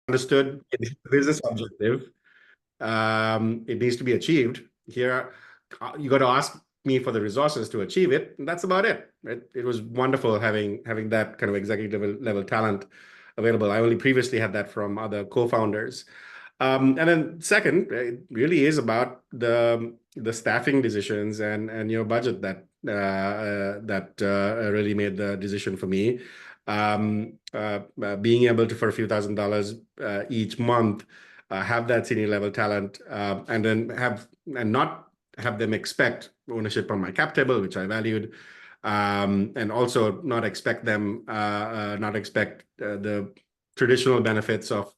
understood the business objective. It needs to be achieved. Here, you got to ask me for the resources to achieve it, and that's about it. Right? It was wonderful having that kind of executive level talent available. I only previously had that from other co-founders. And then second, it really is about the staffing decisions and your budget that really made the decision for me. Being able to, for a few $1,000s each month, have that senior level talent, and then not have them expect ownership on my cap table, which I valued, and also not expect the traditional benefits of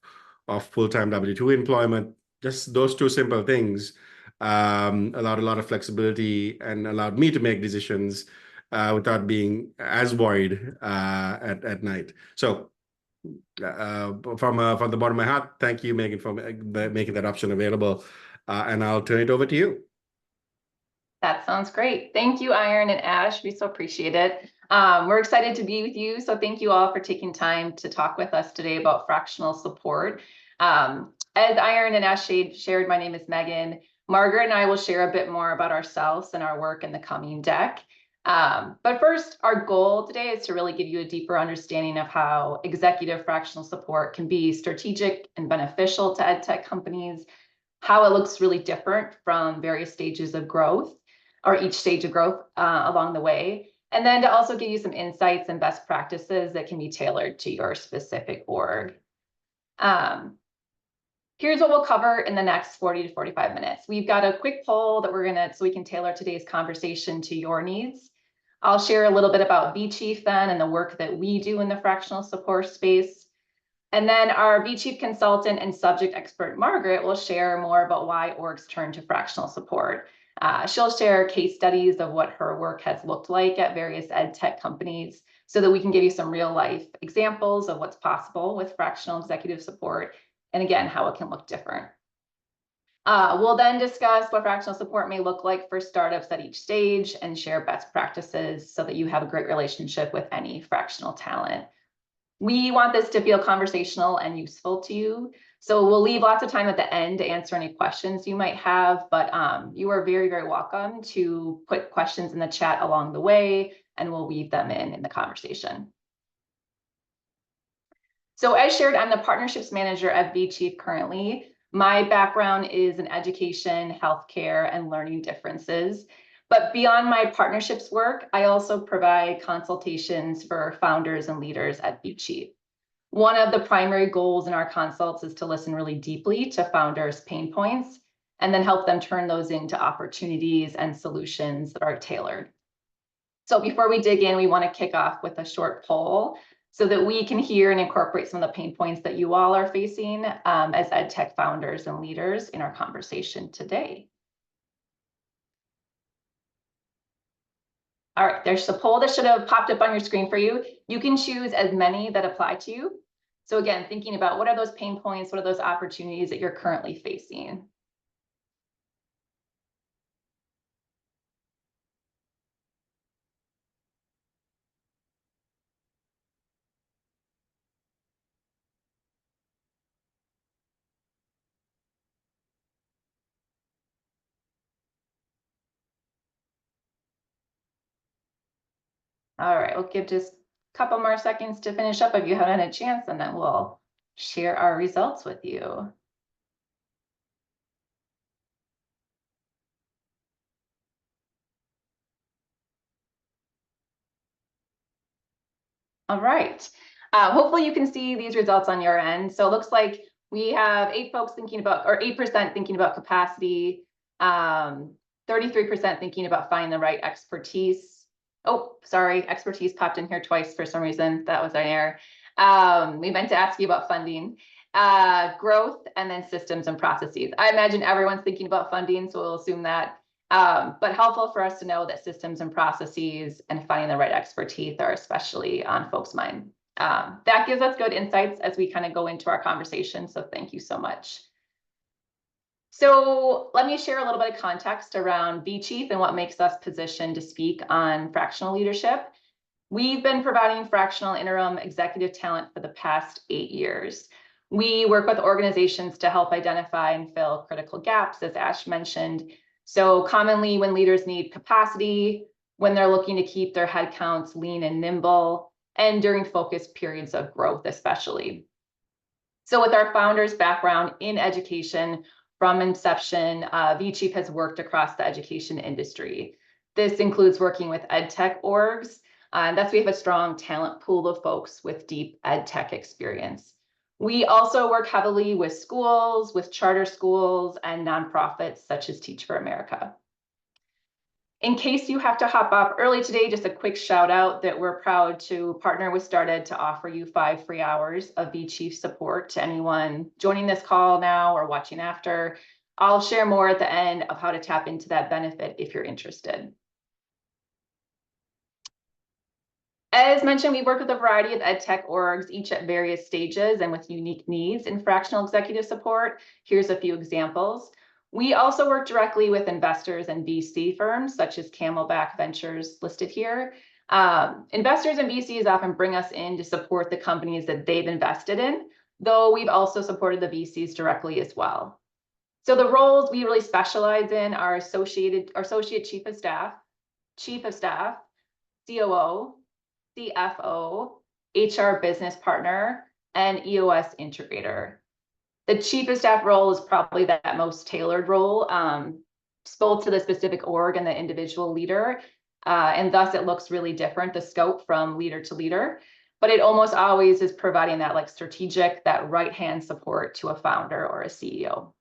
full-time W-2 employment. Just those two simple things allowed a lot of flexibility and allowed me to make decisions without being as worried at night. So from the bottom of my heart, thank you, Megan, for making that option available. And I'll turn it over to you. That sounds great. Thank you, Iron and Ash. We so appreciate it. We're excited to be with you. So thank you all for taking time to talk with us today about fractional support. As Iron and Ash shared, my name is Megan. Margaret and I will share a bit more about ourselves and our work in the coming deck. But first, our goal today is to really give you a deeper understanding of how executive fractional support can be strategic and beneficial to EdTech companies, how it looks really different from various stages of growth, or each stage of growth along the way, and then to also give you some insights and best practices that can be tailored to your specific org. Here's what we'll cover in the next 40 to 45 minutes. We've got a quick poll that so we can tailor today's conversation to your needs. I'll share a little bit about vChief then and the work that we do in the fractional support space. And then our vChief consultant and subject expert, Margaret, will share more about why orgs turn to fractional support. She'll share case studies of what her work has looked like at various EdTech companies so that we can give you some real life examples of what's possible with fractional executive support, and again, how it can look different. We'll then discuss what fractional support may look like for startups at each stage and share best practices so that you have a great relationship with any fractional talent. We want this to feel conversational and useful to you. So we'll leave lots of time at the end to answer any questions you might have, but you are very, very welcome to put questions in the chat along the way, and we'll weave them in the conversation. So as shared, I'm the partnerships manager at vChief currently. My background is in education, healthcare, and learning differences. But beyond my partnerships work, I also provide consultations for founders and leaders at vChief. One of the primary goals in our consults is to listen really deeply to founders' pain points and then help them turn those into opportunities and solutions that are tailored. So before we dig in, we want to kick off with a short poll so that we can hear and incorporate some of the pain points that you all are facing as EdTech founders and leaders in our conversation today. All right, there's a poll that should have popped up on your screen for you. You can choose as many that apply to you. So again, thinking about what are those pain points, what are those opportunities that you're currently facing? All right, we'll give just a couple more seconds to finish up if you haven't had a chance, and then we'll share our results with you. All right, hopefully you can see these results on your end. So it looks like we have 8% thinking about capacity, 33% thinking about finding the right expertise. Oh, sorry, expertise popped in here twice for some reason. That was an error. We meant to ask you about funding, growth, and then systems and processes. I imagine everyone's thinking about funding, so we'll assume that. But helpful for us to know that systems and processes and finding the right expertise are especially on folks' mind. That gives us good insights as we kind of go into our conversation, so thank you so much. So let me share a little bit of context around vChief and what makes us positioned to speak on fractional leadership. We've been providing fractional interim executive talent for the past 8 years. We work with organizations to help identify and fill critical gaps, as Ash mentioned. So commonly when leaders need capacity, when they're looking to keep their headcounts lean and nimble, and during focused periods of growth, especially. So with our founder's background in education from inception, vChief has worked across the education industry. This includes working with EdTech orgs, and thus we have a strong talent pool of folks with deep EdTech experience. We also work heavily with schools, with charter schools, and nonprofits such as Teach for America. In case you have to hop off early today, just a quick shout out that we're proud to partner with StartEd to offer you 5 free hours of vChief support to anyone joining this call now or watching after. I'll share more at the end of how to tap into that benefit if you're interested. As mentioned, we work with a variety of EdTech orgs, each at various stages and with unique needs in fractional executive support. Here's a few examples. We also work directly with investors and VC firms, such as Camelback Ventures listed here. Investors and VCs often bring us in to support the companies that they've invested in, though we've also supported the VCs directly as well. So the roles we really specialize in are Associate Chief of Staff, COO, CFO, HR Business Partner, and EOS Integrator. The Chief of Staff role is probably that most tailored role, both to the specific org and the individual leader, and thus it looks really different, the scope from leader to leader, but it almost always is providing that like strategic, that right-hand support to a founder or a CEO.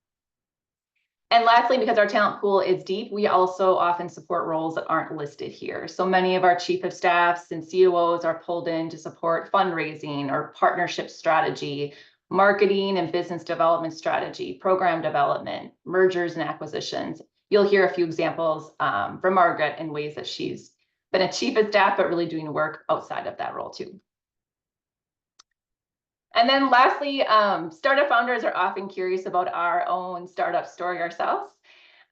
And lastly, because our talent pool is deep, we also often support roles that aren't listed here. So many of our chief of staffs and COOs are pulled in to support fundraising or partnership strategy, marketing and business development strategy, program development, mergers and acquisitions. You'll hear a few examples from Margaret in ways that she's been a chief of staff, but really doing work outside of that role too. And then lastly, startup founders are often curious about our own startup story ourselves.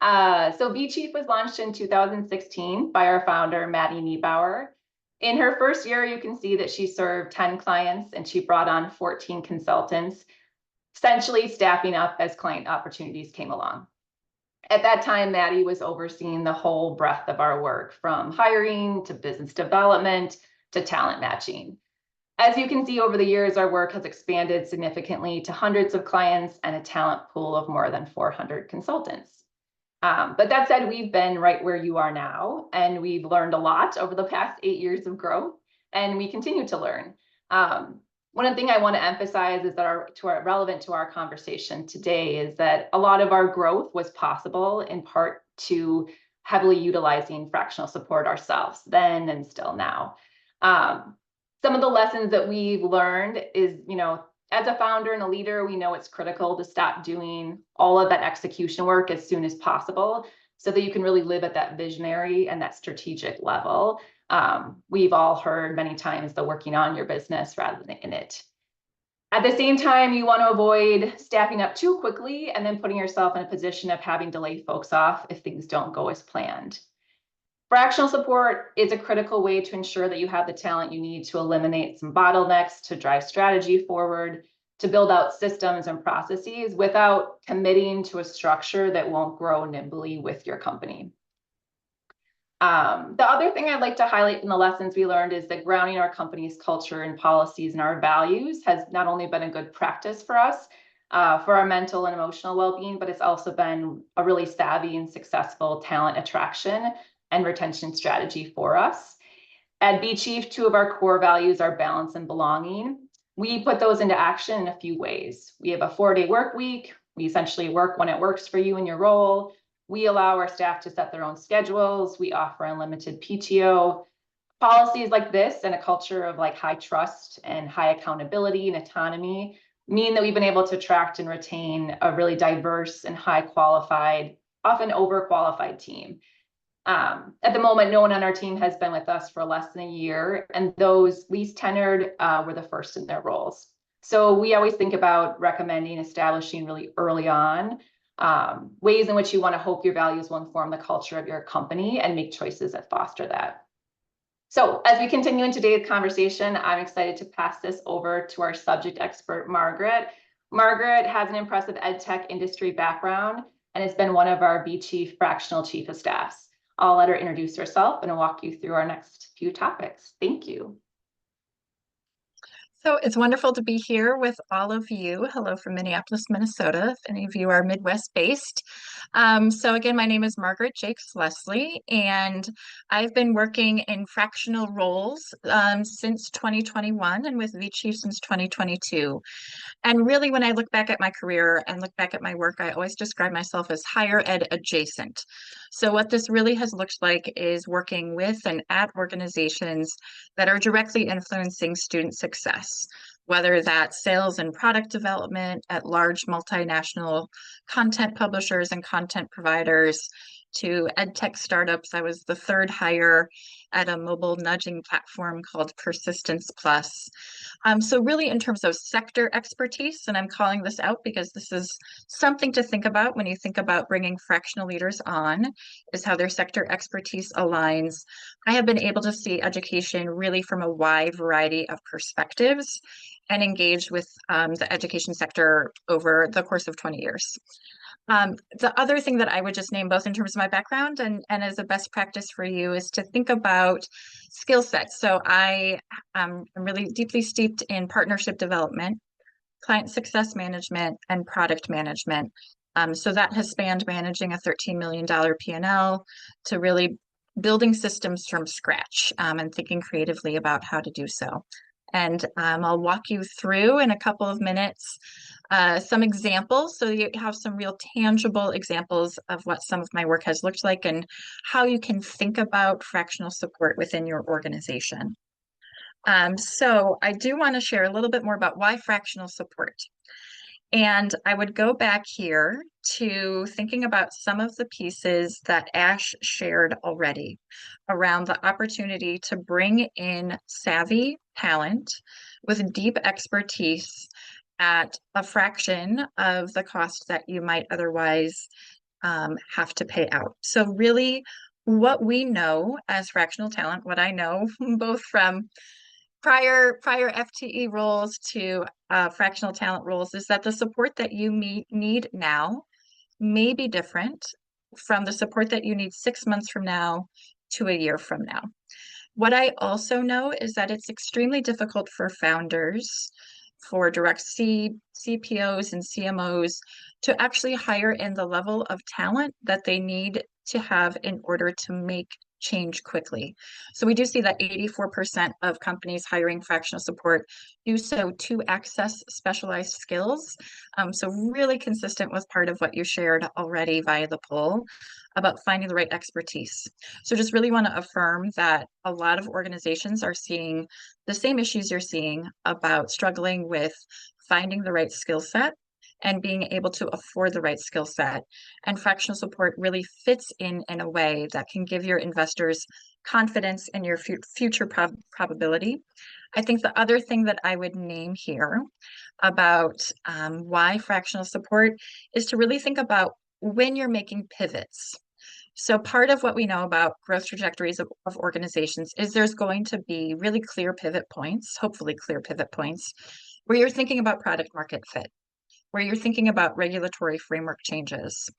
So vChief was launched in 2016 by our founder, Maddie Niebauer. In her first year, you can see that she served 10 clients and she brought on 14 consultants, essentially staffing up as client opportunities came along. At that time, Maddie was overseeing the whole breadth of our work, from hiring to business development to talent matching. As you can see over the years, our work has expanded significantly to hundreds of clients and a talent pool of more than 400 consultants. But that said, we've been right where you are now, and we've learned a lot over the past 8 years of growth, and we continue to learn. One thing I want to emphasize is that relevant to our conversation today is that a lot of our growth was possible in part to heavily utilizing fractional support ourselves then and still now. Some of the lessons that we've learned is, as a founder and a leader, we know it's critical to stop doing all of that execution work as soon as possible so that you can really live at that visionary and that strategic level. We've all heard many times the working on your business rather than in it. At the same time, you want to avoid staffing up too quickly and then putting yourself in a position of having to lay folks off if things don't go as planned. Fractional support is a critical way to ensure that you have the talent you need to eliminate some bottlenecks, to drive strategy forward, to build out systems and processes without committing to a structure that won't grow nimbly with your company. The other thing I'd like to highlight in the lessons we learned is that grounding our company's culture and policies and our values has not only been a good practice for us, for our mental and emotional well-being, but it's also been a really savvy and successful talent attraction and retention strategy for us. At vChief, 2 of our core values are balance and belonging. We put those into action in a few ways. We have a 4-day work week. We essentially work when it works for you in your role. We allow our staff to set their own schedules. We offer unlimited PTO. Policies like this and a culture of high trust and high accountability and autonomy mean that we've been able to attract and retain a really diverse and high qualified, often overqualified team. At the moment, no one on our team has been with us for less than a year, and those least tenured were the first in their roles. So we always think about recommending establishing really early on ways in which you want to hope your values will inform the culture of your company and make choices that foster that. So as we continue in today's conversation, I'm excited to pass this over to our subject expert, Margaret. Margaret has an impressive EdTech industry background and has been one of our vChief Fractional Chief of Staffs. I'll let her introduce herself and walk you through our next few topics. Thank you. So it's wonderful to be here with all of you. Hello from Minneapolis, Minnesota, if any of you are Midwest based. So again, my name is Margaret Jakes Leslie, and I've been working in fractional roles since 2021 and with vChief since 2022. And really, when I look back at my career and look back at my work, I always describe myself as higher ed adjacent. So what this really has looked like is working with and at organizations that are directly influencing student success, whether that's sales and product development at large multinational content publishers and content providers, to EdTech startups. I was the third hire at a mobile nudging platform called Persistence Plus. So really in terms of sector expertise, and I'm calling this out because this is something to think about when you think about bringing fractional leaders on, is how their sector expertise aligns. I have been able to see education really from a wide variety of perspectives and engaged with the education sector over the course of 20 years. The other thing that I would just name, both in terms of my background and as a best practice for you, is to think about skill sets. So I am really deeply steeped in partnership development, client success management, and product management. So that has spanned managing a $13 million P&L to really building systems from scratch and thinking creatively about how to do so. And I'll walk you through in a couple of minutes some examples, so you have some real tangible examples of what some of my work has looked like and how you can think about fractional support within your organization. So I do want to share a little bit more about why fractional support. And I would go back here to thinking about some of the pieces that Ash shared already around the opportunity to bring in savvy talent with deep expertise at a fraction of the cost that you might otherwise have to pay out. So really what we know as fractional talent, what I know both from prior FTE roles to fractional talent roles, is that the support that you need now may be different from the support that you need 6 months from now to a year from now. What I also know is that it's extremely difficult for founders, for direct CPOs and CMOs to actually hire in the level of talent that they need to have in order to make change quickly. So we do see that 84% of companies hiring fractional support do so to access specialized skills. So really consistent with part of what you shared already via the poll about finding the right expertise. So just really want to affirm that a lot of organizations are seeing the same issues you're seeing about struggling with finding the right skill set and being able to afford the right skill set. And fractional support really fits in a way that can give your investors confidence in your future probability. I think the other thing that I would name here about why fractional support is to really think about when you're making pivots. So part of what we know about growth trajectories of organizations is there's going to be really clear pivot points, hopefully clear pivot points, where you're thinking about product market fit, where you're thinking about regulatory framework changes.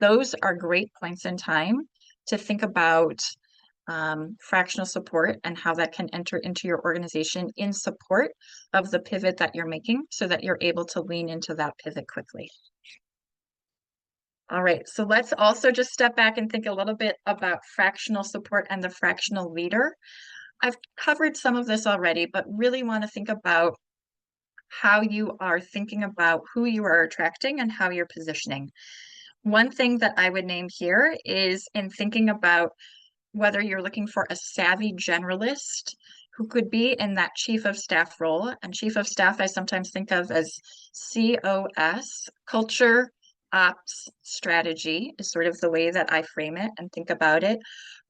Those are great points in time to think about fractional support and how that can enter into your organization in support of the pivot that you're making so that you're able to lean into that pivot quickly. All right, so let's also just step back and think a little bit about fractional support and the fractional leader. I've covered some of this already, but really want to think about how you are thinking about who you are attracting and how you're positioning. One thing that I would name here is in thinking about whether you're looking for a savvy generalist who could be in that chief of staff role. And chief of staff, I sometimes think of as COS, culture, ops, strategy is sort of the way that I frame it and think about it.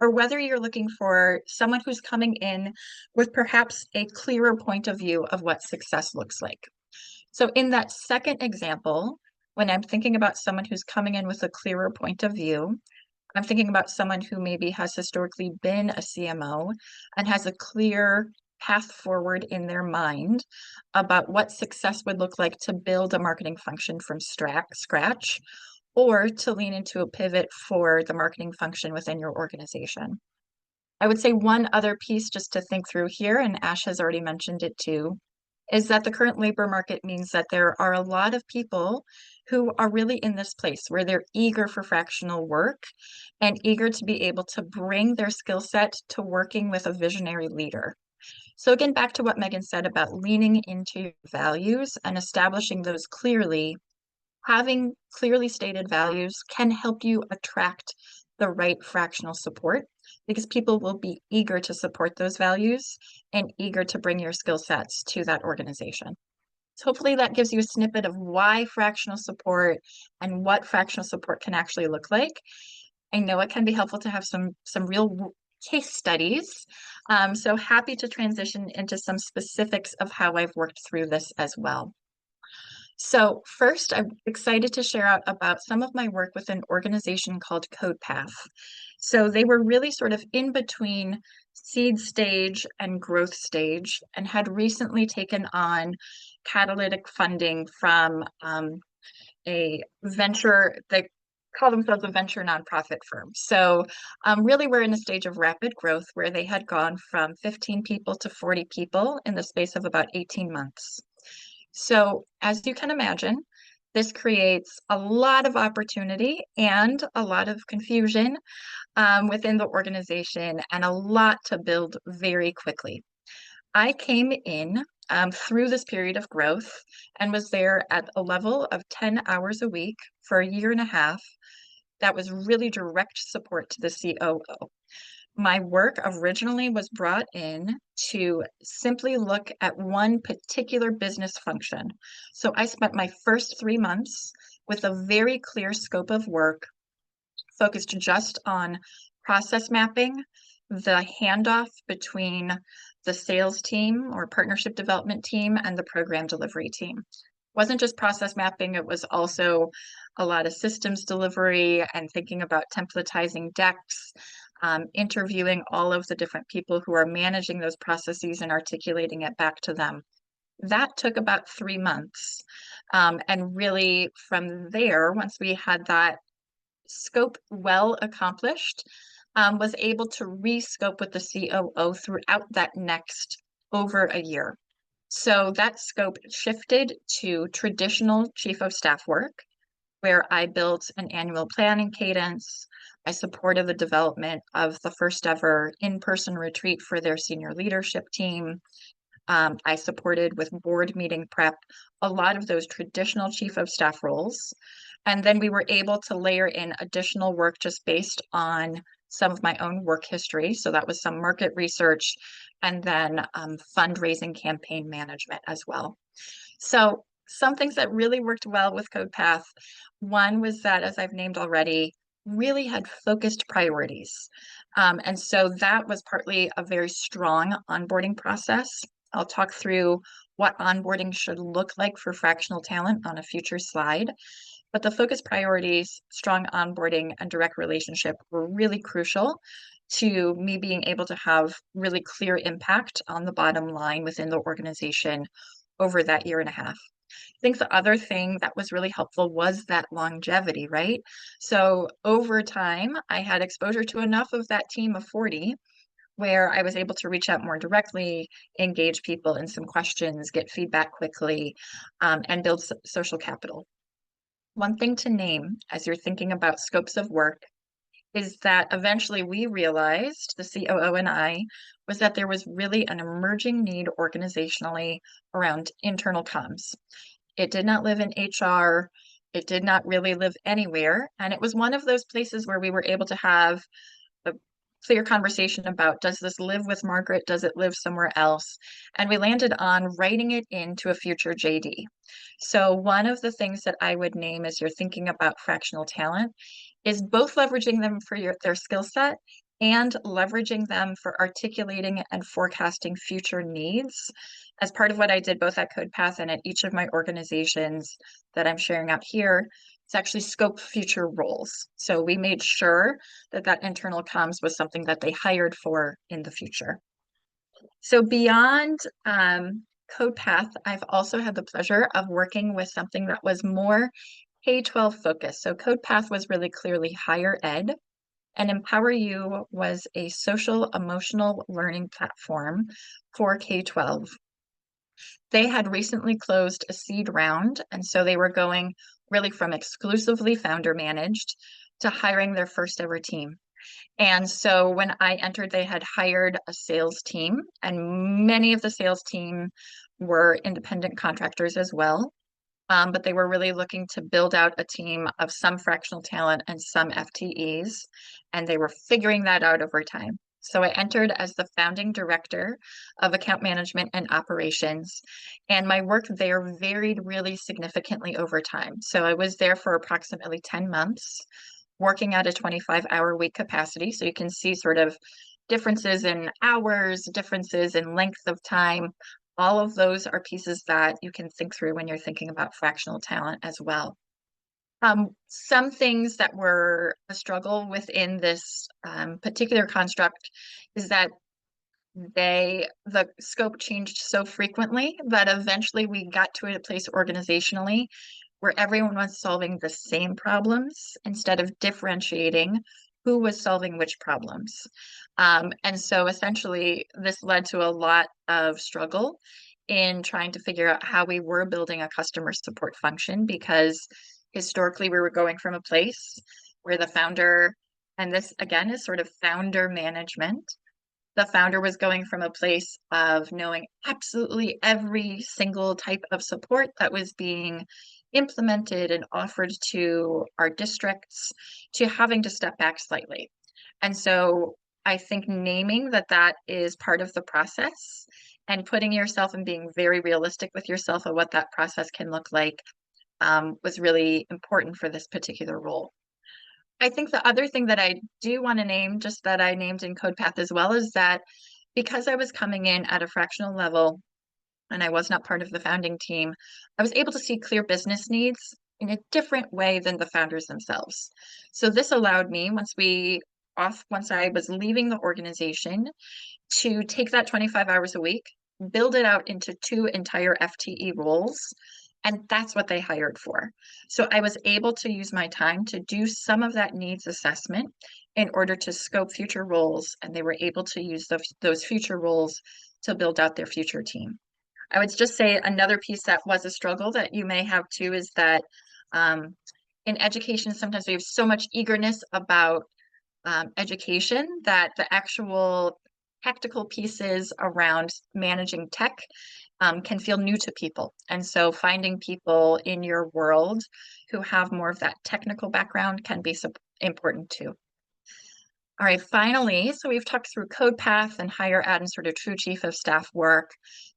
Or whether you're looking for someone who's coming in with perhaps a clearer point of view of what success looks like. So in that second example, when I'm thinking about someone who's coming in with a clearer point of view, I'm thinking about someone who maybe has historically been a CMO and has a clear path forward in their mind about what success would look like to build a marketing function from scratch, or to lean into a pivot for the marketing function within your organization. I would say one other piece just to think through here, and Ash has already mentioned it too, is that the current labor market means that there are a lot of people who are really in this place where they're eager for fractional work and eager to be able to bring their skill set to working with a visionary leader. So again, back to what Megan said about leaning into your values and establishing those clearly, having clearly stated values can help you attract the right fractional support, because people will be eager to support those values and eager to bring your skill sets to that organization. So hopefully that gives you a snippet of why fractional support and what fractional support can actually look like. I know it can be helpful to have some real case studies. So happy to transition into some specifics of how I've worked through this as well. So first, I'm excited to share out about some of my work with an organization called CodePath. So they were really sort of in between seed stage and growth stage, and had recently taken on catalytic funding from a venture, they call themselves a venture nonprofit firm. So really we're in a stage of rapid growth where they had gone from 15 people to 40 people in the space of about 18 months. So as you can imagine, this creates a lot of opportunity and a lot of confusion within the organization, and a lot to build very quickly. I came in through this period of growth and was there at a level of 10 hours a week for a year and a half. That was really direct support to the COO. My work originally was brought in to simply look at one particular business function. So I spent my first 3 months with a very clear scope of work focused just on process mapping, the handoff between the sales team or partnership development team and the program delivery team. It wasn't just process mapping, it was also a lot of systems delivery and thinking about templatizing decks, interviewing all of the different people who are managing those processes and articulating it back to them. That took about 3 months. And really from there, once we had that scope well accomplished, was able to rescope with the COO throughout that next over a year. So that scope shifted to traditional chief of staff work, where I built an annual planning cadence. I supported the development of the first ever in-person retreat for their senior leadership team. I supported with board meeting prep, a lot of those traditional chief of staff roles. And then we were able to layer in additional work just based on some of my own work history. So that was some market research and then fundraising campaign management as well. So some things that really worked well with CodePath, one was that, as I've named already, really had focused priorities. And so that was partly a very strong onboarding process. I'll talk through what onboarding should look like for fractional talent on a future slide. But the focus priorities, strong onboarding, and direct relationship were really crucial to me being able to have really clear impact on the bottom line within the organization over that year and a half. I think the other thing that was really helpful was that longevity, right? So over time, I had exposure to enough of that team of 40 where I was able to reach out more directly, engage people in some questions, get feedback quickly, and build social capital. One thing to name as you're thinking about scopes of work is that eventually we realized, the COO and I, was that there was really an emerging need organizationally around internal comms. It did not live in HR. It did not really live anywhere. And it was one of those places where we were able to have a clear conversation about, does this live with Margaret? Does it live somewhere else? And we landed on writing it into a future JD. So one of the things that I would name as you're thinking about fractional talent is both leveraging them for their skill set and leveraging them for articulating and forecasting future needs. As part of what I did both at CodePath and at each of my organizations that I'm sharing out here, it's actually scope future roles. So we made sure that that internal comms was something that they hired for in the future. So beyond CodePath, I've also had the pleasure of working with something that was more K-12 focused. So CodePath was really clearly higher ed, and Empower You was a social emotional learning platform for K-12. They had recently closed a seed round, and so they were going really from exclusively founder managed to hiring their first ever team. And so when I entered, they had hired a sales team, and many of the sales team were independent contractors as well. But they were really looking to build out a team of some fractional talent and some FTEs, and they were figuring that out over time. So I entered as the founding director of account management and operations, and my work there varied really significantly over time. So I was there for approximately 10 months, working at a 25-hour week capacity. So you can see sort of differences in hours, differences in length of time. All of those are pieces that you can think through when you're thinking about fractional talent as well. Some things that were a struggle within this particular construct is that the scope changed so frequently that eventually we got to a place organizationally where everyone was solving the same problems instead of differentiating who was solving which problems. And so essentially this led to a lot of struggle in trying to figure out how we were building a customer support function, because historically we were going from a place where the founder, and this again is sort of founder management, the founder was going from a place of knowing absolutely every single type of support that was being implemented and offered to our districts to having to step back slightly. And so I think naming that that is part of the process and putting yourself and being very realistic with yourself of what that process can look like was really important for this particular role. I think the other thing that I do want to name, just that I named in CodePath as well, is that because I was coming in at a fractional level and I was not part of the founding team, I was able to see clear business needs in a different way than the founders themselves. So this allowed me, once I was leaving the organization, to take that 25 hours a week, build it out into 2 entire FTE roles, and that's what they hired for. So I was able to use my time to do some of that needs assessment in order to scope future roles, and they were able to use those future roles to build out their future team. I would just say another piece that was a struggle that you may have too is that in education, sometimes we have so much eagerness about education that the actual tactical pieces around managing tech can feel new to people. And so finding people in your world who have more of that technical background can be important too. All right, finally, so we've talked through CodePath and higher ed and sort of true chief of staff work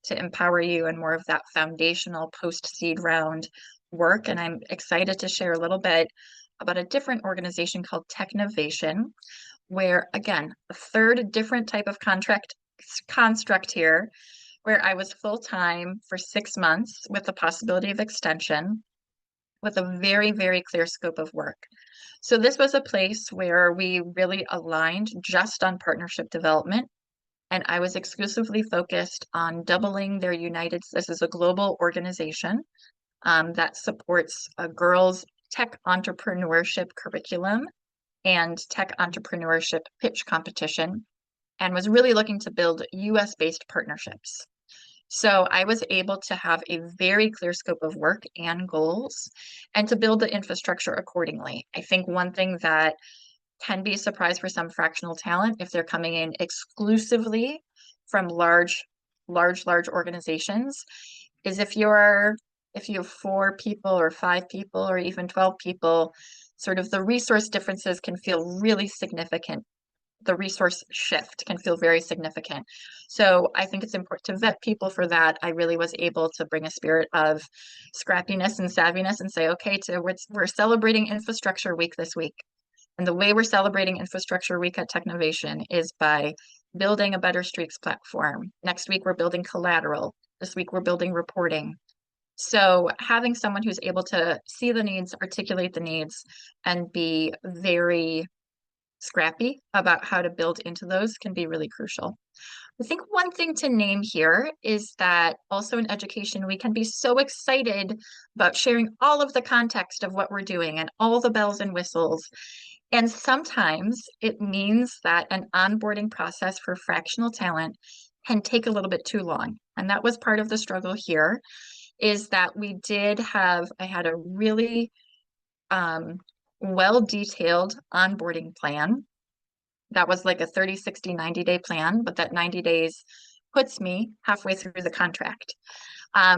to empower you and more of that foundational post-seed round work. And I'm excited to share a little bit about a different organization called Technovation, where again, a third different type of construct here, where I was full-time for 6 months with the possibility of extension with a very, very clear scope of work. So this was a place where we really aligned just on partnership development. And I was exclusively focused on doubling their this is a global organization that supports a girls' tech entrepreneurship curriculum and tech entrepreneurship pitch competition, and was really looking to build US-based partnerships. So I was able to have a very clear scope of work and goals and to build the infrastructure accordingly. I think one thing that can be a surprise for some fractional talent if they're coming in exclusively from large organizations is if you have 4 people or 5 people or even 12 people, sort of the resource differences can feel really significant. The resource shift can feel very significant. So I think it's important to vet people for that. I really was able to bring a spirit of scrappiness and savviness and say, okay, we're celebrating Infrastructure Week this week. And the way we're celebrating Infrastructure Week at Technovation is by building a Better Streaks platform. Next week, we're building collateral. This week, we're building reporting. So having someone who's able to see the needs, articulate the needs, and be very scrappy about how to build into those can be really crucial. I think one thing to name here is that also in education, we can be so excited about sharing all of the context of what we're doing and all the bells and whistles. And sometimes it means that an onboarding process for fractional talent can take a little bit too long. And that was part of the struggle here, is that I had a really well-detailed onboarding plan. That was like a 30, 60, 90-day plan, but that 90 days puts me halfway through the contract.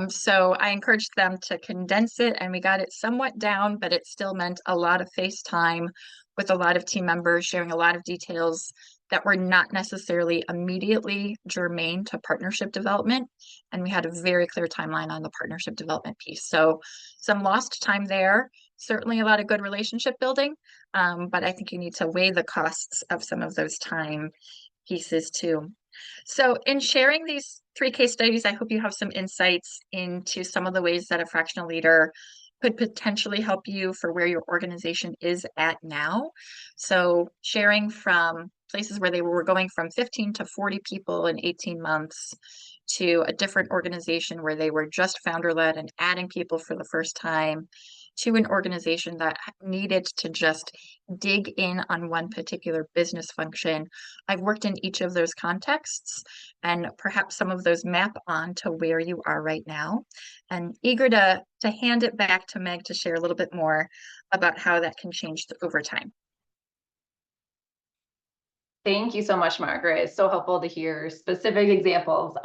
So I encouraged them to condense it, and we got it somewhat down, but it still meant a lot of face time with a lot of team members sharing a lot of details that were not necessarily immediately germane to partnership development. And we had a very clear timeline on the partnership development piece. So some lost time there, certainly a lot of good relationship building, but I think you need to weigh the costs of some of those time pieces too. So in sharing these 3 case studies, I hope you have some insights into some of the ways that a fractional leader could potentially help you for where your organization is at now. So sharing from places where they were going from 15 to 40 people in 18 months to a different organization where they were just founder-led and adding people for the first time, to an organization that needed to just dig in on one particular business function. I've worked in each of those contexts, and perhaps some of those map on to where you are right now. And eager to hand it back to Meg to share a little bit more about how that can change over time. Thank you so much, Margaret. It's so helpful to hear specific examples.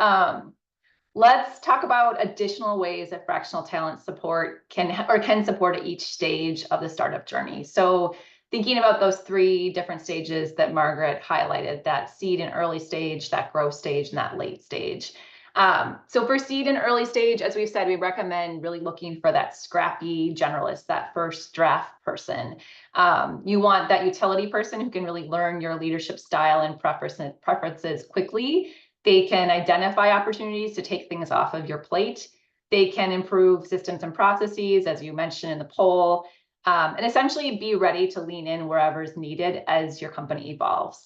Let's talk about additional ways that fractional talent support can support at each stage of the startup journey. So thinking about those 3 different stages that Margaret highlighted, that seed and early stage, that growth stage, and that late stage. So for seed and early stage, as we've said, we recommend really looking for that scrappy generalist, that first draft person. You want that utility person who can really learn your leadership style and preferences quickly. They can identify opportunities to take things off of your plate. They can improve systems and processes, as you mentioned in the poll, and essentially be ready to lean in wherever is needed as your company evolves.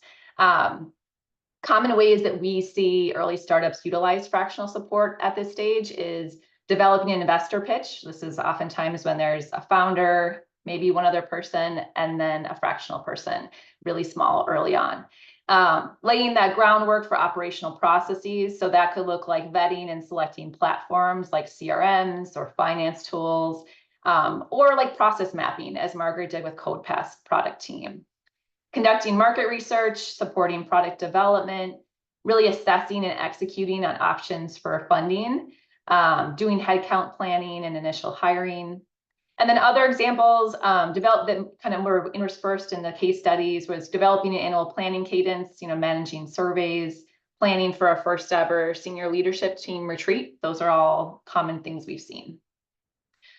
Common ways that we see early startups utilize fractional support at this stage is developing an investor pitch. This is oftentimes when there's a founder, maybe one other person, and then a fractional person, really small early on. Laying that groundwork for operational processes. So that could look like vetting and selecting platforms like CRMs or finance tools, or like process mapping, as Margaret did with CodePass product team. Conducting market research, supporting product development, really assessing and executing on options for funding, doing headcount planning and initial hiring. And then other examples developed that kind of were interspersed in the case studies was developing an annual planning cadence, managing surveys, planning for a first ever senior leadership team retreat. Those are all common things we've seen.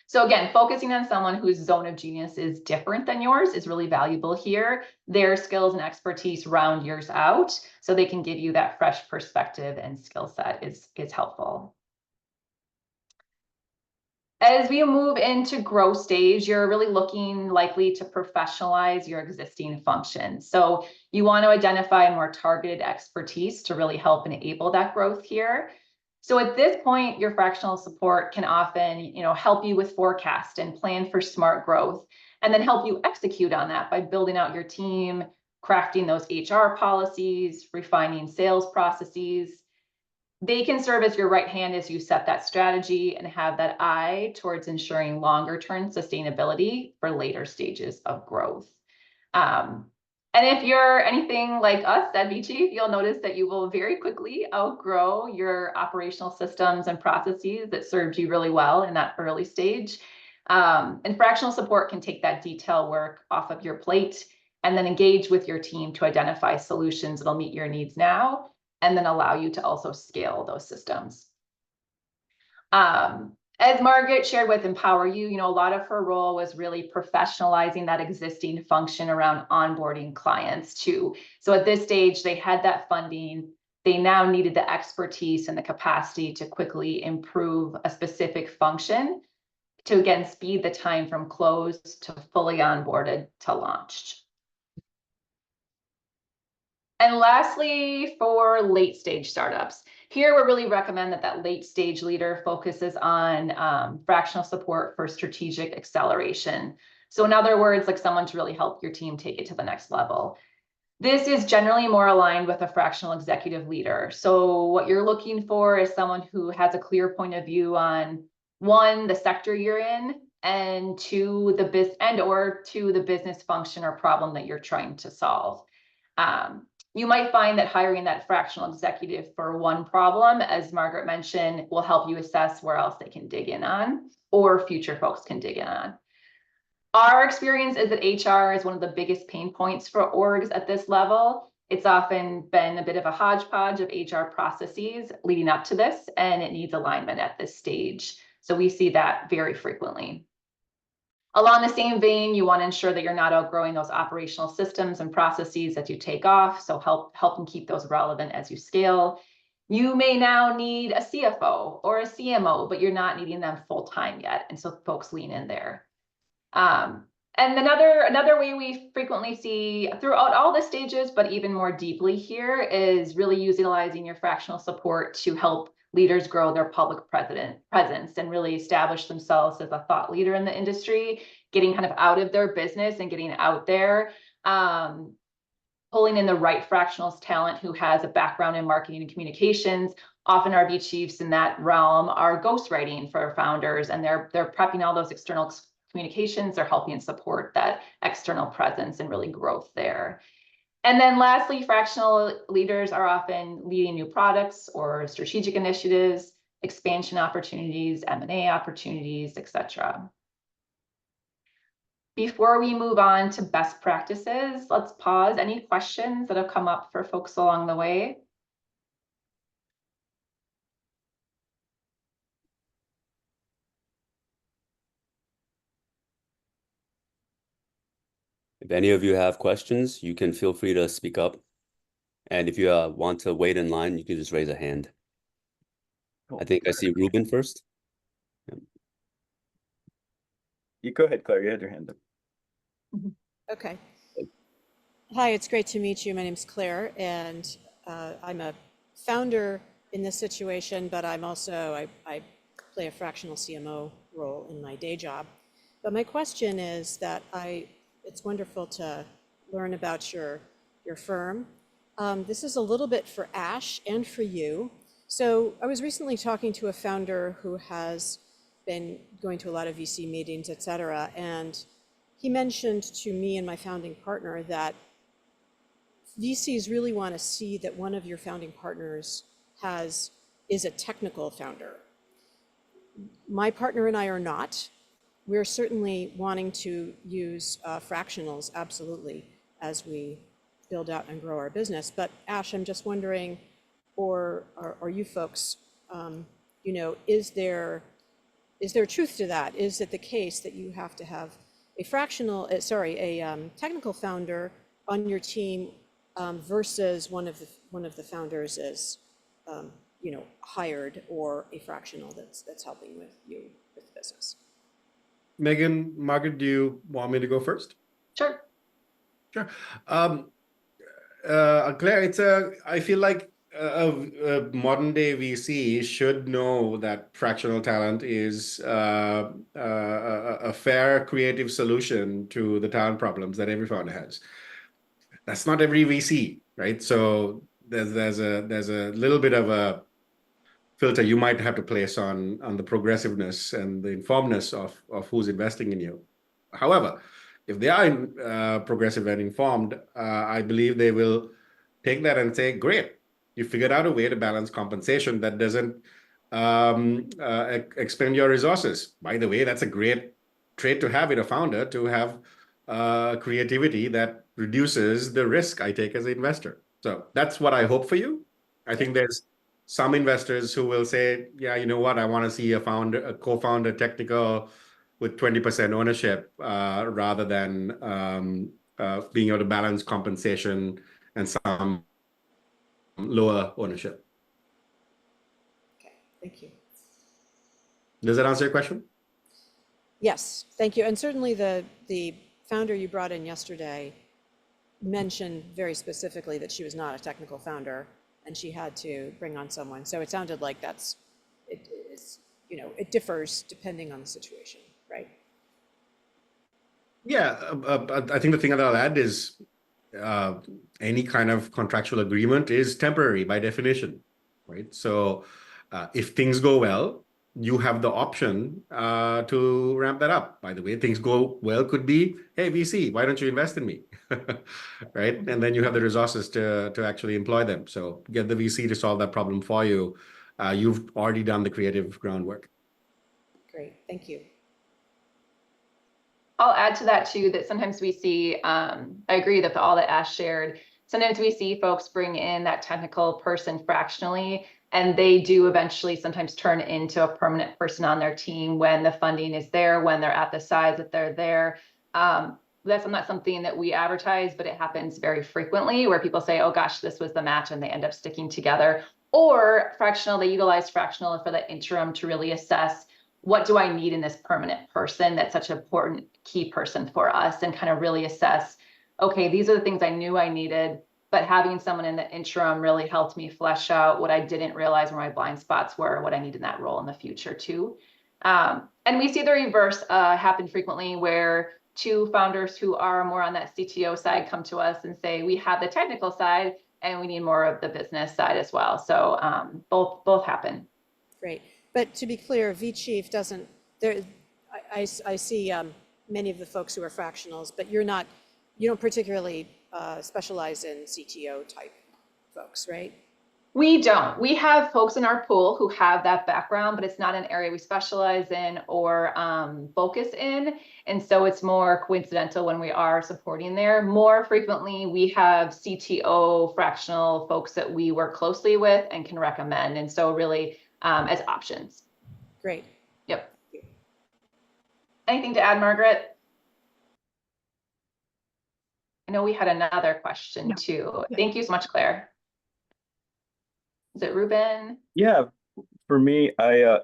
So again, focusing on someone whose zone of genius is different than yours is really valuable here. Their skills and expertise round yours out, so they can give you that fresh perspective and skill set is helpful. As we move into growth stage, you're really looking likely to professionalize your existing functions. So you want to identify more targeted expertise to really help enable that growth here. So at this point, your fractional support can often, help you with forecast and plan for smart growth, and then help you execute on that by building out your team, crafting those HR policies, refining sales processes. They can serve as your right hand as you set that strategy and have that eye towards ensuring longer term sustainability for later stages of growth. And if you're anything like us at vChief, you'll notice that you will very quickly outgrow your operational systems and processes that served you really well in that early stage. And fractional support can take that detail work off of your plate and then engage with your team to identify solutions that'll meet your needs now and then allow you to also scale those systems. As Margaret shared with Empower You, a lot of her role was really professionalizing that existing function around onboarding clients too. So at this stage, they had that funding. They now needed the expertise and the capacity to quickly improve a specific function to, again, speed the time from close to fully onboarded to launched. And lastly, for late stage startups, here we really recommend that late stage leader focuses on fractional support for strategic acceleration. So in other words, like someone to really help your team take it to the next level. This is generally more aligned with a fractional executive leader. So what you're looking for is someone who has a clear point of view on one, the sector you're in, and two, the business function or problem that you're trying to solve. You might find that hiring that fractional executive for one problem, as Margaret mentioned, will help you assess where else they can dig in on, or future folks can dig in on. Our experience is that HR is one of the biggest pain points for orgs at this level. It's often been a bit of a hodgepodge of HR processes leading up to this, and it needs alignment at this stage. So we see that very frequently. Along the same vein, you want to ensure that you're not outgrowing those operational systems and processes that you take off. So help them keep those relevant as you scale. You may now need a CFO or a CMO, but you're not needing them full time yet. And so folks lean in there. And another way we frequently see throughout all the stages, but even more deeply here, is really utilizing your fractional support to help leaders grow their public presence and really establish themselves as a thought leader in the industry, getting kind of out of their business and getting out there, pulling in the right fractionals talent who has a background in marketing and communications. Often our vChiefs in that realm are ghostwriting for founders, and they're prepping all those external communications. They're helping support that external presence and really growth there. And then lastly, fractional leaders are often leading new products or strategic initiatives, expansion opportunities, M&A opportunities, etc. Before we move on to best practices, let's pause. Any questions that have come up for folks along the way? If any of you have questions, you can feel free to speak up. And if you want to wait in line, you can just raise a hand. Cool. I think I see Ruben first. You go ahead, Claire. You had your hand up. Okay. Hi, it's great to meet you. My name's Claire, and I'm a founder in this situation, but I'm also, I play a fractional CMO role in my day job. But my question is that it's wonderful to learn about your firm. This is a little bit for Ash and for you. So I was recently talking to a founder who has been going to a lot of VC meetings, et cetera, and he mentioned to me and my founding partner that VCs really want to see that one of your founding partners is a technical founder. My partner and I are not. We're certainly wanting to use fractionals, absolutely, as we build out and grow our business. But Ash, I'm just wondering, or you folks, is there truth to that? Is it the case that you have to have a technical founder on your team versus one of the founders is hired, or a fractional that's helping with you with the business? Megan, Margaret, do you want me to go first? Sure. Sure. Claire, I feel like a modern day VC should know that fractional talent is a fair creative solution to the talent problems that every founder has. That's not every VC, right? So there's a little bit of a filter you might have to place on the progressiveness and the informedness of who's investing in you. However, if they are progressive and informed, I believe they will take that and say, great, you figured out a way to balance compensation that doesn't expend your resources. By the way, that's a great trait to have in a founder, to have creativity that reduces the risk I take as an investor. So that's what I hope for you. I think there's some investors who will say, yeah, you know what, I want to see a co-founder technical with 20% ownership rather than being able to balance compensation and some lower ownership. Okay, thank you. Does that answer your question? Yes, thank you. And certainly the founder you brought in yesterday mentioned very specifically that she was not a technical founder and she had to bring on someone. So it sounded like it is, it differs depending on the situation, right? Yeah, I think the thing that I'll add is any kind of contractual agreement is temporary by definition, right? So if things go well, you have the option to ramp that up. By the way, things go well could be, hey, VC, why don't you invest in me? Right? And then you have the resources to actually employ them. So get the VC to solve that problem for you. You've already done the creative groundwork. Great, thank you. I'll add to that too, that sometimes we see, I agree that all that Ash shared, sometimes we see folks bring in that technical person fractionally, and they do eventually sometimes turn into a permanent person on their team when the funding is there, when they're at the size that they're there. That's not something that we advertise, but it happens very frequently where people say, oh gosh, this was the match, and they end up sticking together. Or fractional, they utilize fractional for the interim to really assess, what do I need in this permanent person that's such an important key person for us, and kind of really assess, okay, these are the things I knew I needed, but having someone in the interim really helped me flesh out what I didn't realize where my blind spots were, what I need in that role in the future too. And we see the reverse happen frequently, where two founders who are more on that CTO side come to us and say, we have the technical side and we need more of the business side as well. So both happen. Great. But to be clear, vChief doesn't, I see many of the folks who are fractionals, but you don't particularly specialize in CTO type folks, right? We don't. We have folks in our pool who have that background, but it's not an area we specialize in or focus in. And so it's more coincidental when we are supporting there. More frequently, we have CTO fractional folks that we work closely with and can recommend. And so really, as options. Great. Yep. Anything to add, Margaret? I know we had another question too. Yeah. Thank you so much, Claire. Is it Ruben? Yeah, for me, I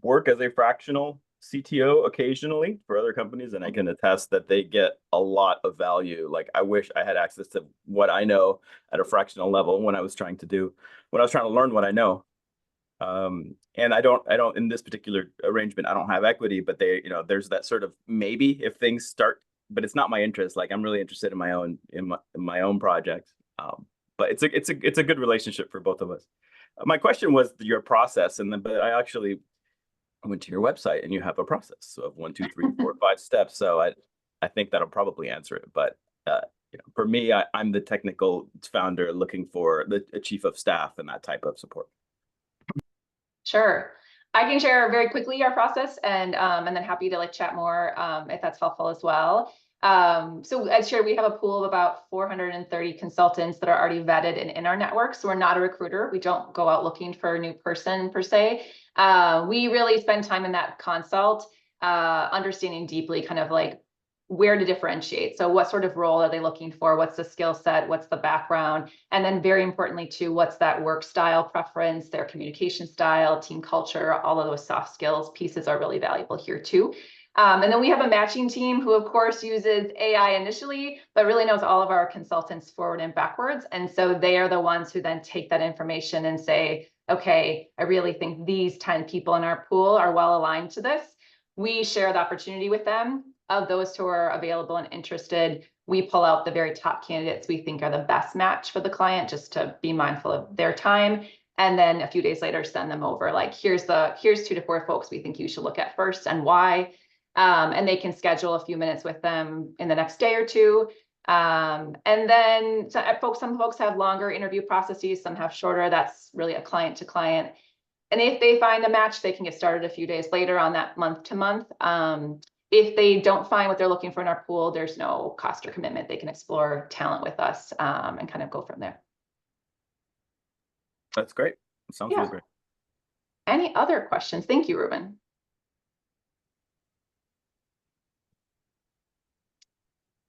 work as a fractional CTO occasionally for other companies, and I can attest that they get a lot of value. Like, I wish I had access to what I know at a fractional level when I was trying to learn what I know. And I don't in this particular arrangement, I don't have equity, but there's that sort of maybe if things start, but it's not my interest. Like, I'm really interested in my own project. But it's a good relationship for both of us. My question was your process, but I actually went to your website and you have a process of 1, 2, 3, 4, 5 steps. So I think that'll probably answer it. But for me, I'm the technical founder looking for a chief of staff and that type of support. Sure. I can share very quickly our process, and then happy to chat more if that's helpful as well. So as shared, we have a pool of about 430 consultants that are already vetted and in our network. So we're not a recruiter. We don't go out looking for a new person per se. We really spend time in that consult, understanding deeply kind of where to differentiate. So what sort of role are they looking for? What's the skill set? What's the background? And then very importantly too, what's that work style preference, their communication style, team culture, all of those soft skills pieces are really valuable here too. And then we have a matching team who of course uses AI initially, but really knows all of our consultants forward and backwards. And so they are the ones who then take that information and say, okay, I really think these 10 people in our pool are well aligned to this. We share the opportunity with them. Of those who are available and interested, we pull out the very top candidates we think are the best match for the client, just to be mindful of their time. And then a few days later, send them over here's 2 to 4 folks we think you should look at first and why. And they can schedule a few minutes with them in the next day or two. And then some folks have longer interview processes, some have shorter. That's really a client to client. And if they find a match, they can get started a few days later on that month to month. If they don't find what they're looking for in our pool, there's no cost or commitment. They can explore talent with us and kind of go from there. That's great. Sounds really great. Any other questions? Thank you, Ruben.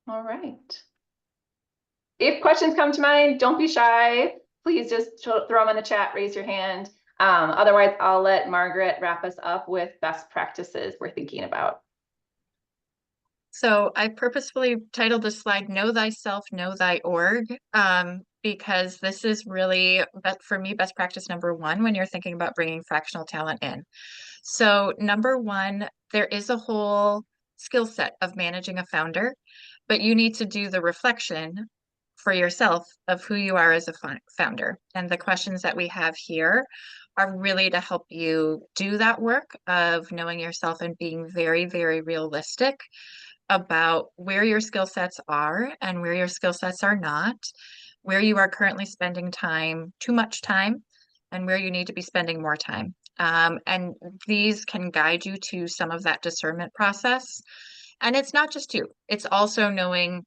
All right. If questions come to mind, don't be shy. Please just throw them in the chat, raise your hand. Otherwise, I'll let Margaret wrap us up with best practices we're thinking about. So I purposefully titled this slide, Know Thyself, Know Thy Org, because this is really, for me, best practice number one when you're thinking about bringing fractional talent in. So number one, there is a whole skill set of managing a founder, but you need to do the reflection for yourself of who you are as a founder. And the questions that we have here are really to help you do that work of knowing yourself and being very, very realistic about where your skill sets are and where your skill sets are not, where you are currently spending time, too much time, and where you need to be spending more time. And these can guide you to some of that discernment process. And it's not just you, it's also knowing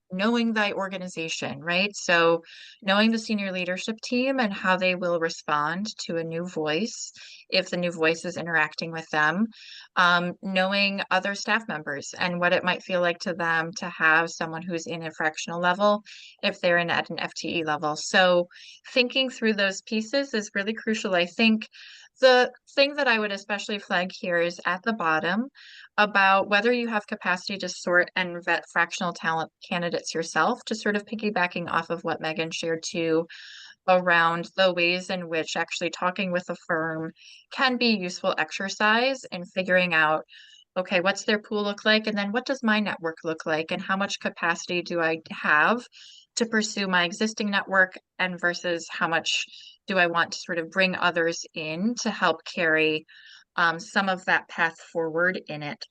thy organization, right? So knowing the senior leadership team and how they will respond to a new voice if the new voice is interacting with them, knowing other staff members and what it might feel like to them to have someone who's in a fractional level if they're in at an FTE level. So thinking through those pieces is really crucial. I think the thing that I would especially flag here is at the bottom about whether you have capacity to sort and vet fractional talent candidates yourself, just sort of piggybacking off of what Megan shared too around the ways in which actually talking with a firm can be useful exercise in figuring out, okay, what's their pool look like? And then what does my network look like? And how much capacity do I have to pursue my existing network and versus how much do I want to sort of bring others in to help carry some of that path forward in it.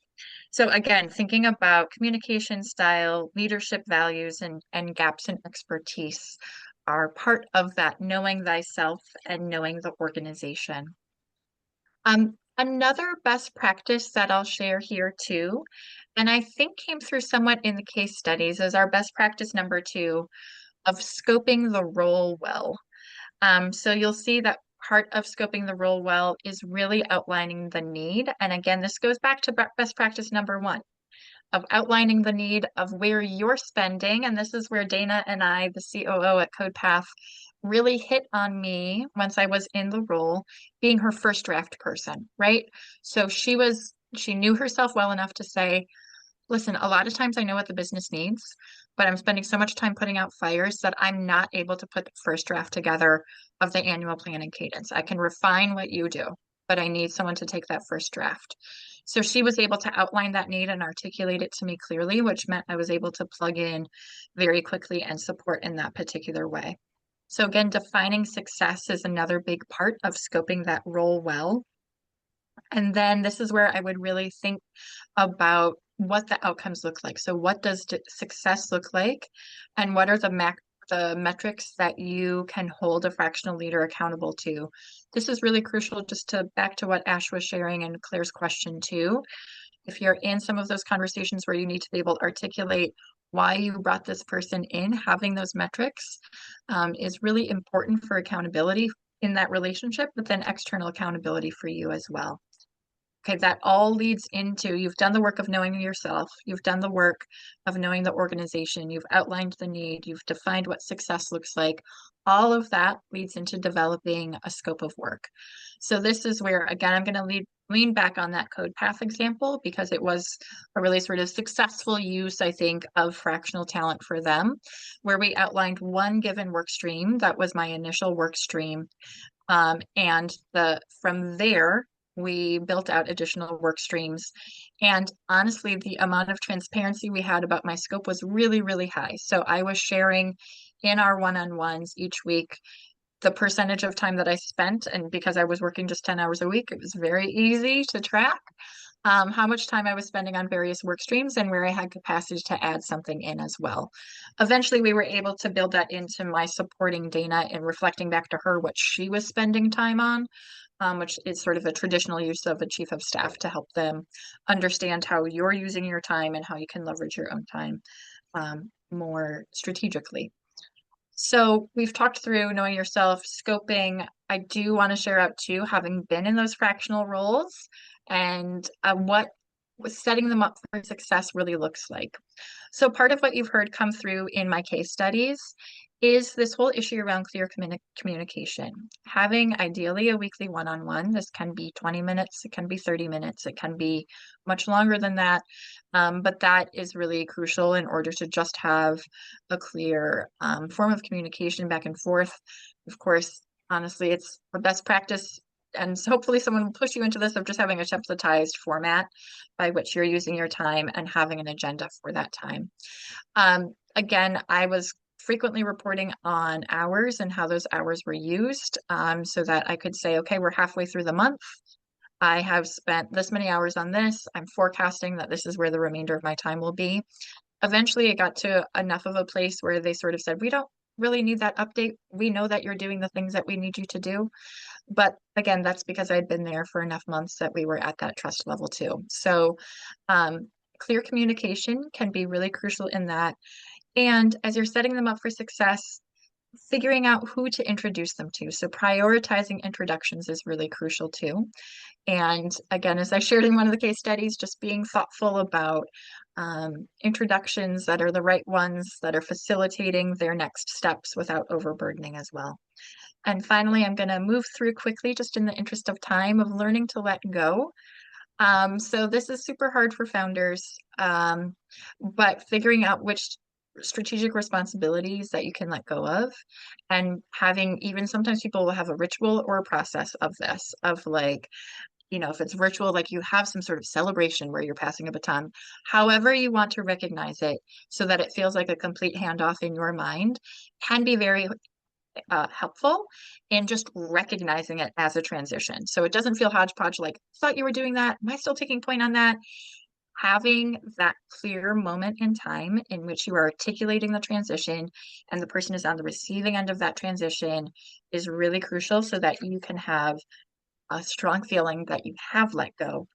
So again, thinking about communication style, leadership values, and gaps in expertise are part of that knowing thyself and knowing the organization. Another best practice that I'll share here too, and I think came through somewhat in the case studies, is our best practice number 2 of scoping the role well. So you'll see that part of scoping the role well is really outlining the need. And again, this goes back to best practice number 1 of outlining the need of where you're spending. And this is where Dana and I, the COO at CodePath, really hit on me once I was in the role, being her first draft person, right? So she knew herself well enough to say, listen, a lot of times I know what the business needs, but I'm spending so much time putting out fires that I'm not able to put the first draft together of the annual plan and cadence. I can refine what you do, but I need someone to take that first draft. So she was able to outline that need and articulate it to me clearly, which meant I was able to plug in very quickly and support in that particular way. So again, defining success is another big part of scoping that role well. And then this is where I would really think about what the outcomes look like. So what does success look like? And what are the metrics that you can hold a fractional leader accountable to? This is really crucial, just to back to what Ash was sharing and Claire's question too. If you're in some of those conversations where you need to be able to articulate why you brought this person in, having those metrics is really important for accountability in that relationship, but then external accountability for you as well. Okay, that all leads into, you've done the work of knowing yourself, you've done the work of knowing the organization, you've outlined the need, you've defined what success looks like. All of that leads into developing a scope of work. So this is where, again, I'm going to lean back on that CodePath example because it was a really sort of successful use, I think, of fractional talent for them, where we outlined one given work stream. That was my initial work stream. And from there, we built out additional work streams. And honestly, the amount of transparency we had about my scope was really, really high. So I was sharing in our one-on-ones each week the percentage of time that I spent. And because I was working just 10 hours a week, it was very easy to track how much time I was spending on various work streams and where I had capacity to add something in as well. Eventually, we were able to build that into my supporting Dana and reflecting back to her what she was spending time on. Which is sort of a traditional use of a chief of staff to help them understand how you're using your time and how you can leverage your own time more strategically. So we've talked through knowing yourself, scoping. I do want to share out too, having been in those fractional roles and what setting them up for success really looks like. So part of what you've heard come through in my case studies is this whole issue around clear communication. Having ideally a weekly one-on-one, this can be 20 minutes, it can be 30 minutes, it can be much longer than that. But that is really crucial in order to just have a clear form of communication back and forth. Of course, honestly, it's a best practice, and so hopefully someone will push you into this, of just having a templatized format by which you're using your time and having an agenda for that time. Again, I was frequently reporting on hours and how those hours were used, so that I could say, okay, we're halfway through the month. I have spent this many hours on this. I'm forecasting that this is where the remainder of my time will be. Eventually, it got to enough of a place where they sort of said, we don't really need that update. We know that you're doing the things that we need you to do. But again, that's because I'd been there for enough months that we were at that trust level too. So clear communication can be really crucial in that. And as you're setting them up for success, figuring out who to introduce them to. So prioritizing introductions is really crucial too. And again, as I shared in one of the case studies, just being thoughtful about introductions that are the right ones, that are facilitating their next steps without overburdening as well. And finally, I'm going to move through quickly, just in the interest of time, of learning to let go. So this is super hard for founders, but figuring out which strategic responsibilities that you can let go of, and having, even sometimes people will have a ritual or a process of this, of like, you know, if it's virtual, like you have some sort of celebration where you're passing a baton, however you want to recognize it, so that it feels like a complete handoff in your mind, can be very helpful in just recognizing it as a transition. So it doesn't feel hodgepodge, like, thought you were doing that. Am I still taking point on that? Having that clear moment in time in which you are articulating the transition and the person is on the receiving end of that transition is really crucial, so that you can have a strong feeling that you have let go.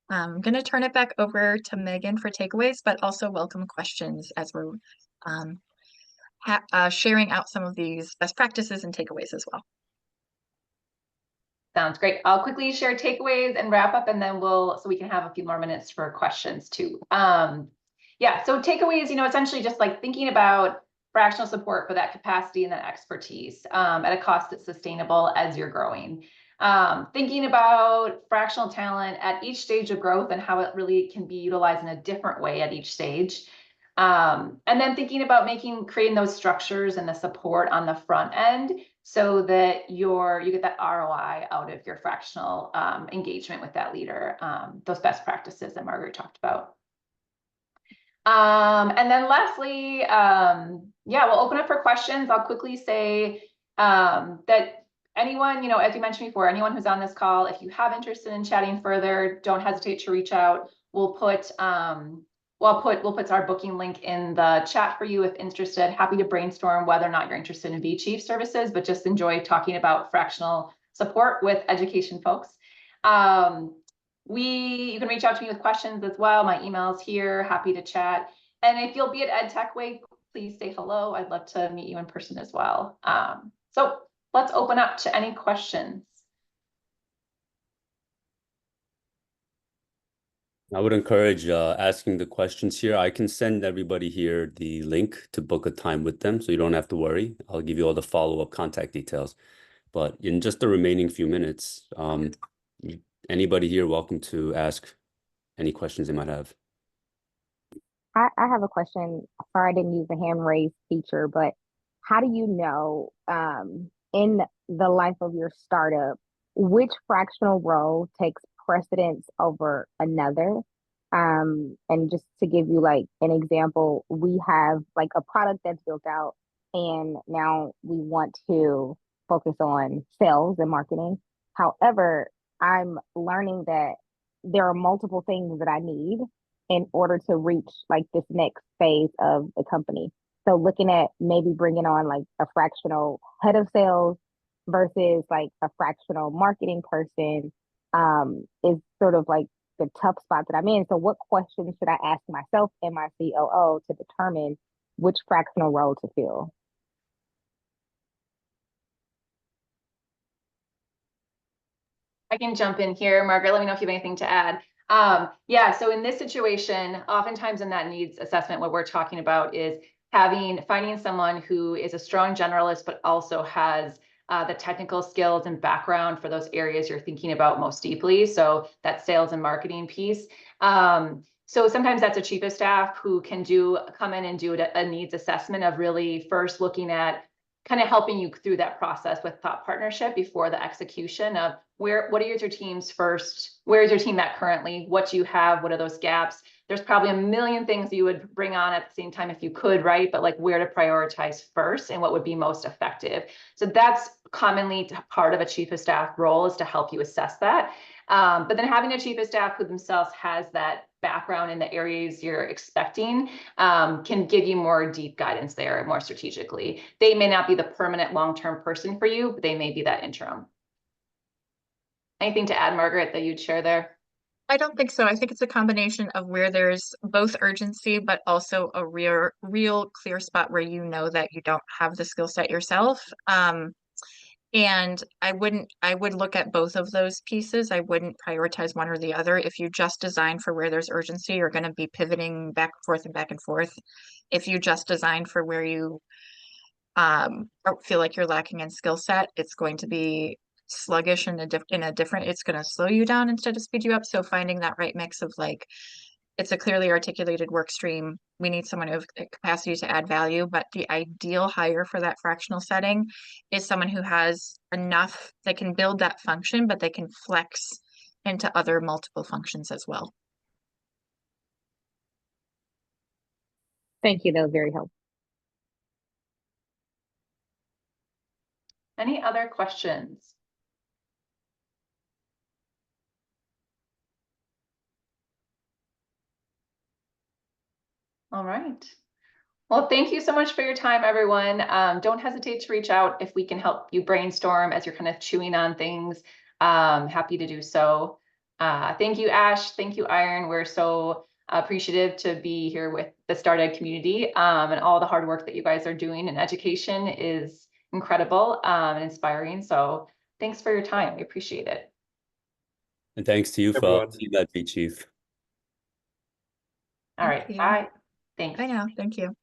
I'm going to turn it back over to Megan for takeaways, but also welcome questions as we're sharing out some of these best practices and takeaways as well. Sounds great. I'll quickly share takeaways and wrap up, and then so we can have a few more minutes for questions too. Yeah, so takeaways, essentially just like thinking about fractional support for that capacity and that expertise at a cost that's sustainable as you're growing. Thinking about fractional talent at each stage of growth and how it really can be utilized in a different way at each stage. And then thinking about creating those structures and the support on the front end, so that you get that ROI out of your fractional engagement with that leader, those best practices that Margaret talked about. And then lastly, yeah, we'll open up for questions. I'll quickly say that anyone, as you mentioned before, anyone who's on this call, if you have interest in chatting further, don't hesitate to reach out. We'll put our booking link in the chat for you if interested. Happy to brainstorm whether or not you're interested in vChief services, but just enjoy talking about fractional support with education folks. You can reach out to me with questions as well. My email's here, happy to chat. And if you'll be at EdTech Week, please say hello. I'd love to meet you in person as well. So let's open up to any questions. I would encourage asking the questions here. I can send everybody here the link to book a time with them, so you don't have to worry. I'll give you all the follow-up contact details. But in just the remaining few minutes, anybody here welcome to ask any questions they might have. I have a question. Sorry, I didn't use the hand raise feature, but how do you know in the life of your startup, which fractional role takes precedence over another? And just to give you like an example, we have like a product that's built out, and now we want to focus on sales and marketing. However, I'm learning that there are multiple things that I need in order to reach like this next phase of the company. So looking at maybe bringing on like a fractional head of sales versus like a fractional marketing person is sort of like the tough spot that I'm in. So what questions should I ask myself and my COO to determine which fractional role to fill? I can jump in here, Margaret. Let me know if you have anything to add. Yeah, so in this situation, oftentimes in that needs assessment, what we're talking about is finding someone who is a strong generalist, but also has the technical skills and background for those areas you're thinking about most deeply. So that sales and marketing piece. So sometimes that's a chief of staff who can come in and do a needs assessment of really first looking at kind of helping you through that process with thought partnership before the execution of what are your teams first? Where is your team at currently? What do you have? What are those gaps? There's probably a million things that you would bring on at the same time if you could, right? But like where to prioritize first and what would be most effective. So that's commonly part of a chief of staff role, is to help you assess that. But then having a chief of staff who themselves has that background in the areas you're expecting can give you more deep guidance there, more strategically. They may not be the permanent long-term person for you, but they may be that interim. Anything to add, Margaret, that you'd share there? I don't think so. I think it's a combination of where there's both urgency, but also a real clear spot where you know that you don't have the skill set yourself. And I would look at both of those pieces. I wouldn't prioritize one or the other. If you just design for where there's urgency, you're going to be pivoting back and forth and back and forth. If you just design for where you feel like you're lacking in skill set, it's going to be sluggish in a different, it's going to slow you down instead of speed you up. So finding that right mix of like, it's a clearly articulated work stream. We need someone who has capacity to add value, but the ideal hire for that fractional setting is someone who has enough, they can build that function, but they can flex into other multiple functions as well. Thank you. That was very helpful. Any other questions? All right. Well, thank you so much for your time, everyone. Don't hesitate to reach out if we can help you brainstorm as you're kind of chewing on things. Happy to do so. Thank you, Ash. Thank you, Iron. We're so appreciative to be here with the StartEd community, and all the hard work that you guys are doing in education is incredible and inspiring. So thanks for your time. We appreciate it. And thanks to you for that, vChief. All right. Bye. Thanks. Bye now. Thank you.